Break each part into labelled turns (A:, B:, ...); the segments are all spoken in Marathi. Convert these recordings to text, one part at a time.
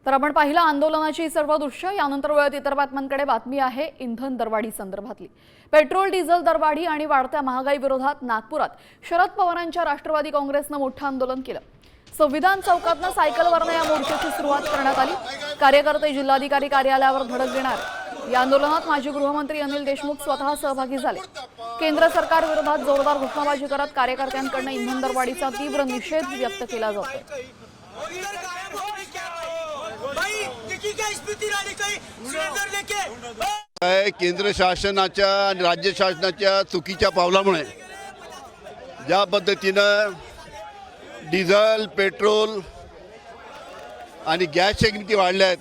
A: तर आपण पाहिलं आंदोलनाची सर्व दृश्य। यानंतर वळत इतर बातम्यांकडे बातमी आहे इंधन दरवाढी संदर्भातली। पेट्रोल डिझेल दरवाढी आणि वाढत्या महागाई विरोधात नागपुरात शरद पवारांच्या राष्ट्रवादी काँग्रेसनं मोठं आंदोलन केलं। संविधान चौकातनं सायकलवरनं या मोर्चाची सुरुवात करण्यात आली। कार्यकर्ते जिल्हाधिकारी कार्यालयावर धडक देणार। या आंदोलनात माजी गृहमंत्री अनिल देशमुख स्वतः सहभागी झाले। केंद्र सरकार विरोधात जोरदार घोषणाबाजी करत कार्यकर्त्यांकडून इंधन दरवाढीचा तीव्र निषेध व्यक्त केला जातो।
B: केंद्र शासनाच्या आणि राज्य शासनाच्या चुकीच्या पावलामुळे ज्या पद्धतीनं डिझेल, पेट्रोल आणि गॅसच्या किमती वाढल्या आहेत,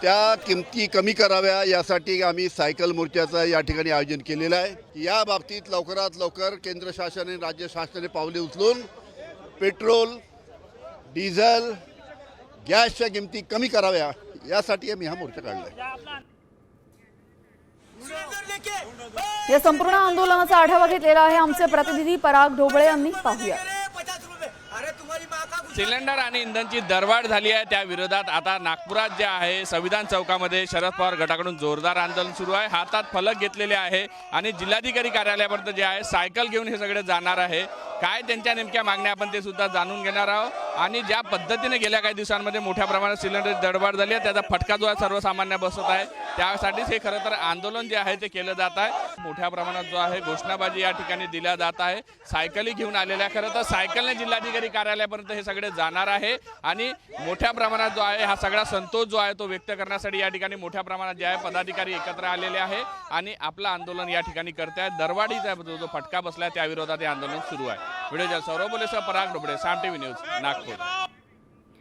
B: त्या किमती कमी कराव्या यासाठी आम्ही सायकल मोर्चाचं या ठिकाणी आयोजन केलेलं आहे। या बाबतीत लवकरात लवकर केंद्र शासन आणि राज्य शासनाने पावले उचलून पेट्रोल, डिझेल, गॅसच्या किमती कमी कराव्या यासाठी आम्ही हा मोर्चा काढलाय।
A: या संपूर्ण आंदोलनाचा आढावा घेतलेला आहे आमचे प्रतिनिधी पराग ढोबळे यांनी। पाहूया।
C: सिलेंडर आणि इंधनची दरवाढ झाली आहे, त्या विरोधात आता नागपुरात जे आहे संविधान चौकामध्ये शरद पवार गटाकडून जोरदार आंदोलन सुरू आहे। हातात फलक घेतलेले आहे आणि जिल्हाधिकारी कार्यालयापर्यंत जे आहे सायकल घेऊन हे सगळे जाणार आहे। काय त्यांच्या नेमक्या मागण्या आपण ते सुद्धा जाणून घेणार आहोत आणि ज्या पद्धतीने गेल्या काही दिवसांमध्ये मोठ्या प्रमाणात सिलेंडरची दरवाढ झाली आहे त्याचा फटका जो आहे सर्वसामान्य बसत आहे, त्यासाठीच हे खरं तर आंदोलन जे आहे ते केलं जात आहे। मोठ्या प्रमाणात जो आहे घोषणाबाजी या ठिकाणी दिल्या जात आहे। सायकली घेऊन आलेल्या खरं तर सायकलने जिल्हाधिकारी कार्यालयापर्यंत हे सगळे जाणार आहे आणि मोठ्या प्रमाणात जो आहे हा सगळा संतोष जो आहे तो व्यक्त करण्यासाठी या ठिकाणी मोठ्या प्रमाणात जे आहे पदाधिकारी एकत्र आलेले आहे आणि आपलं आंदोलन या ठिकाणी करत आहेत। दरवाढीचा जो फटका बसलाय त्या विरोधात हे आंदोलन सुरू आहे। व्हिडिओच्या सौरभ बोलेसह पराग ढोबळे, साम टीव्ही न्यूज, नागपूर।